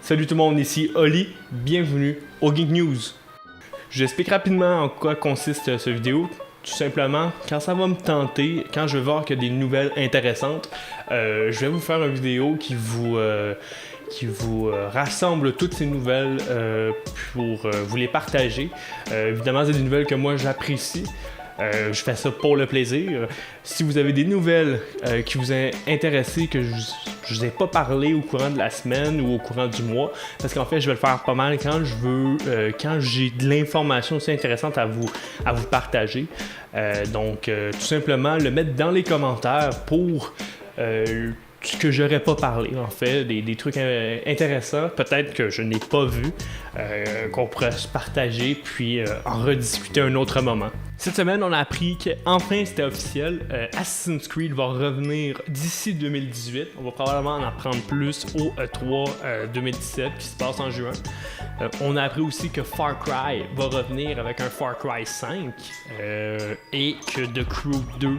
Salut tout le monde, ici Oli, bienvenue au Geek News. Je explique rapidement en quoi consiste cette vidéo. Tout simplement, quand ça va me tenter, quand je vais voir qu'il y a des nouvelles intéressantes, je vais vous faire une vidéo qui vous rassemble toutes ces nouvelles pour vous les partager. Évidemment, c'est des nouvelles que moi j'apprécie. Je fais ça pour le plaisir. Si vous avez des nouvelles qui vous ont intéressé, que je vous ai pas parlé au courant de la semaine ou au courant du mois, parce qu'en fait, je vais le faire pas mal quand je veux, quand j'ai de l'information aussi intéressante à vous partager. Donc, tout simplement, le mettre dans les commentaires pour ce que j'aurais pas parlé, en fait, des trucs intéressants, peut-être que je n'ai pas vu, qu'on pourrait se partager, puis en rediscuter un autre moment. Cette semaine, on a appris qu'enfin c'était officiel, Assassin's Creed va revenir d'ici 2018. On va probablement en apprendre plus au E3 2017 qui se passe en juin. On a appris aussi que Far Cry va revenir avec un Far Cry 5 et que The Crew 2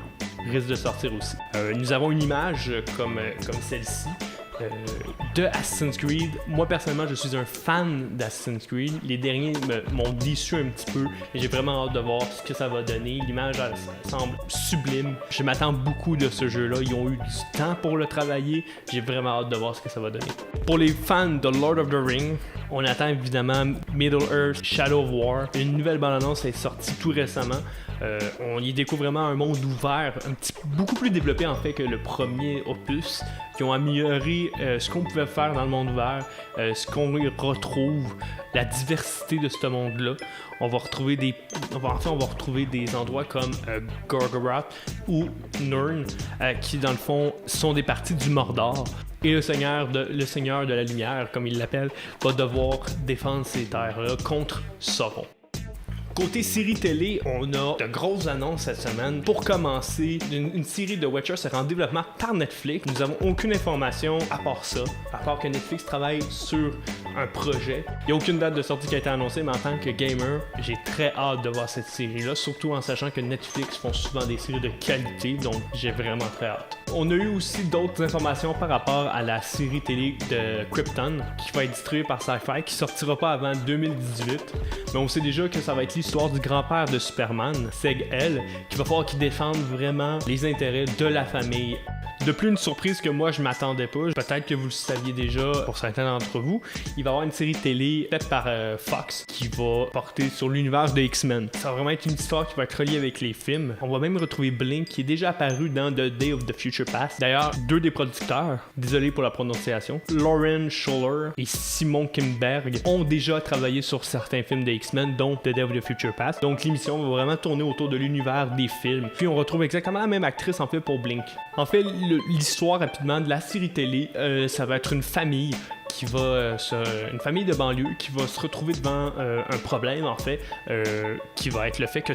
risque de sortir aussi. Nous avons une image comme celle-ci de Assassin's Creed. Moi personnellement, je suis un fan d'Assassin's Creed. Les derniers m'ont déçu un petit peu et j'ai vraiment hâte de voir ce que ça va donner. L'image elle semble sublime. Je m'attends beaucoup de ce jeu-là. Ils ont eu du temps pour le travailler. J'ai vraiment hâte de voir ce que ça va donner. Pour les fans de Lord of the Rings, on attend évidemment Middle-earth, Shadow of War. Une nouvelle bande-annonce est sortie tout récemment. On y découvre vraiment un monde ouvert, beaucoup plus développé en fait que le premier opus, qui ont amélioré ce qu'on pouvait faire dans le monde ouvert, ce qu'on y retrouve, la diversité de ce monde-là. On va retrouver des endroits comme Gorgoroth ou Nurn, qui dans le fond sont des parties du Mordor. Et le seigneur de la lumière, comme il l'appelle, va devoir défendre ces terres-là contre Sauron. Côté série télé, on a de grosses annonces cette semaine. Pour commencer, une série de Witcher sera en développement par Netflix. Nous n'avons aucune information à part ça, à part que Netflix travaille sur un projet. Il n'y a aucune date de sortie qui a été annoncée, mais en tant que gamer, j'ai très hâte de voir cette série-là, surtout en sachant que Netflix font souvent des séries de qualité, donc j'ai vraiment très hâte. On a eu aussi d'autres informations par rapport à la série télé de Krypton, qui va être distribuée par Sci-Fi, qui sortira pas avant 2018, mais on sait déjà que ça va être l'histoire du grand-père de Superman, Seg-El, qui va falloir qu'il défende vraiment les intérêts de la famille. De plus, une surprise que moi je m'attendais pas, peut-être que vous le saviez déjà pour certains d'entre vous, il va y avoir une série télé faite par Fox qui va porter sur l'univers de X-Men. Ça va vraiment être une histoire qui va être reliée avec les films. On va même retrouver Blink qui est déjà apparu dans The Day of the Future Past. D'ailleurs, deux des producteurs, désolé pour la prononciation, Lauren Schuller et Simon Kinberg ont déjà travaillé sur certains films de X-Men, dont The Day of the Future Past. Donc l'émission va vraiment tourner autour de l'univers des films. Puis on retrouve exactement la même actrice en fait pour Blink. En fait, l'histoire rapidement de la série télé, ça va être une famille une famille de banlieue qui va se retrouver devant un problème en fait, qui va être le fait que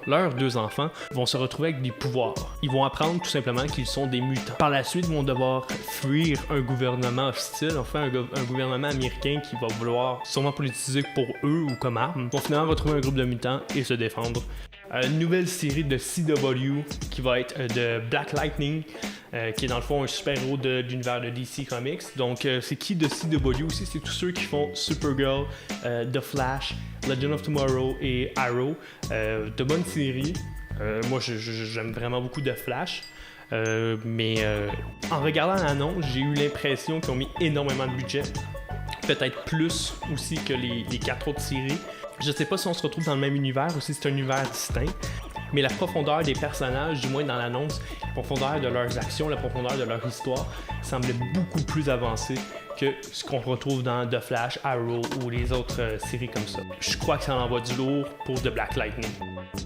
leurs deux enfants, vont se retrouver avec des pouvoirs. Ils vont apprendre tout simplement qu'ils sont des mutants. Par la suite, ils vont devoir fuir un gouvernement hostile, enfin un gouvernement américain qui va vouloir sûrement politiser pour eux ou comme arme. Ils vont finalement retrouver un groupe de mutants et se défendre. Une nouvelle série de CW qui va être de Black Lightning, qui est dans le fond un super-héros de l'univers de DC Comics. Donc c'est qui de CW aussi? C'est tous ceux qui font Supergirl, The Flash, Legend of Tomorrow et Arrow. De bonnes séries. Moi j'aime vraiment beaucoup The Flash. Mais en regardant l'annonce, j'ai eu l'impression qu'ils ont mis énormément de budget. Peut-être plus aussi que les 4 autres séries. Je sais pas si on se retrouve dans le même univers ou si c'est un univers distinct, mais la profondeur des personnages, du moins dans l'annonce, la profondeur de leurs actions, la profondeur de leur histoire, semblait beaucoup plus avancée que ce qu'on retrouve dans The Flash, Arrow ou les autres séries comme ça. Je crois que ça envoie du lourd pour The Black Lightning.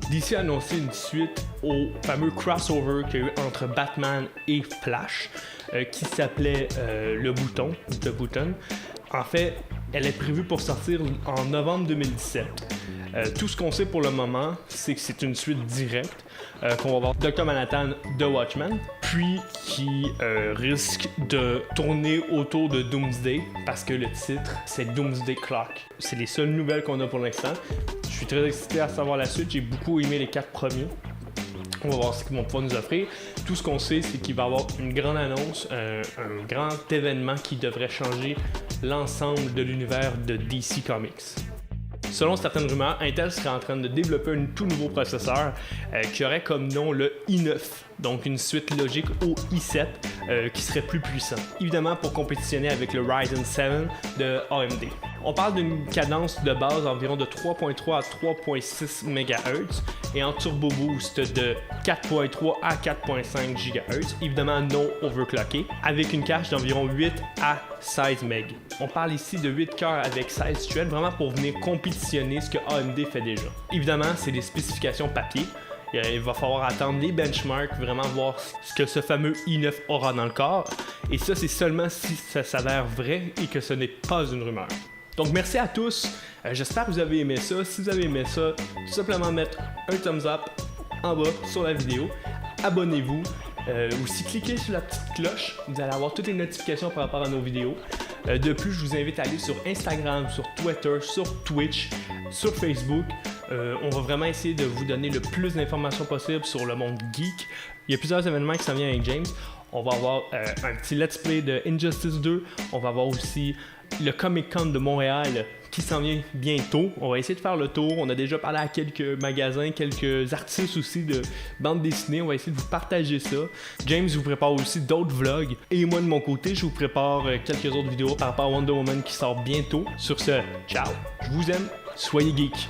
DC a annoncé une suite au fameux crossover qu'il y a eu entre Batman et Flash, qui s'appelait Le Bouton. En fait, elle est prévue pour sortir en novembre 2017. Tout ce qu'on sait pour le moment, c'est que c'est une suite directe, qu'on va voir Dr. Manhattan de Watchmen, puis qui risque de tourner autour de Doomsday, parce que le titre, c'est Doomsday Clock. C'est les seules nouvelles qu'on a pour l'instant. Je suis très excité à savoir la suite, j'ai beaucoup aimé les 4 premiers. On va voir ce qu'ils vont pouvoir nous offrir. Tout ce qu'on sait, c'est qu'il va y avoir une grande annonce, un grand événement qui devrait changer l'ensemble de l'univers de DC Comics. Selon certaines rumeurs, Intel serait en train de développer un tout nouveau processeur qui aurait comme nom le i9, donc une suite logique au i7 qui serait plus puissant, évidemment pour compétitionner avec le Ryzen 7 de AMD. On parle d'une cadence de base d'environ de 3.3 à 3.6 MHz et en turbo boost de 4.3 à 4.5 GHz, évidemment non overclocké, avec une cache d'environ 8 à 16 MB. On parle ici de 8 cœurs avec 16 threads, vraiment pour venir compétitionner ce que AMD fait déjà. Évidemment, c'est des spécifications papier. Il va falloir attendre les benchmarks, vraiment voir ce que ce fameux i9 aura dans le corps. Et ça, c'est seulement si ça s'avère vrai et que ce n'est pas une rumeur. Donc merci à tous, j'espère que vous avez aimé ça. Si vous avez aimé ça, tout simplement mettre un thumbs up en bas sur la vidéo. Abonnez-vous. Aussi cliquez sur la petite cloche, vous allez avoir toutes les notifications par rapport à nos vidéos. De plus, je vous invite à aller sur Instagram, sur Twitter, sur Twitch, sur Facebook. On va vraiment essayer de vous donner le plus d'informations possible sur le monde geek. Il y a plusieurs événements qui s'en viennent avec James. On va avoir un petit let's play de Injustice 2. On va avoir aussi le Comic Con de Montréal qui s'en vient bientôt. On va essayer de faire le tour. On a déjà parlé à quelques magasins, quelques artistes aussi de bande dessinée. On va essayer de vous partager ça. James vous prépare aussi d'autres vlogs. Et moi de mon côté, je vous prépare quelques autres vidéos par rapport à Wonder Woman qui sort bientôt. Sur ce, ciao! Je vous aime. Soyez geeks!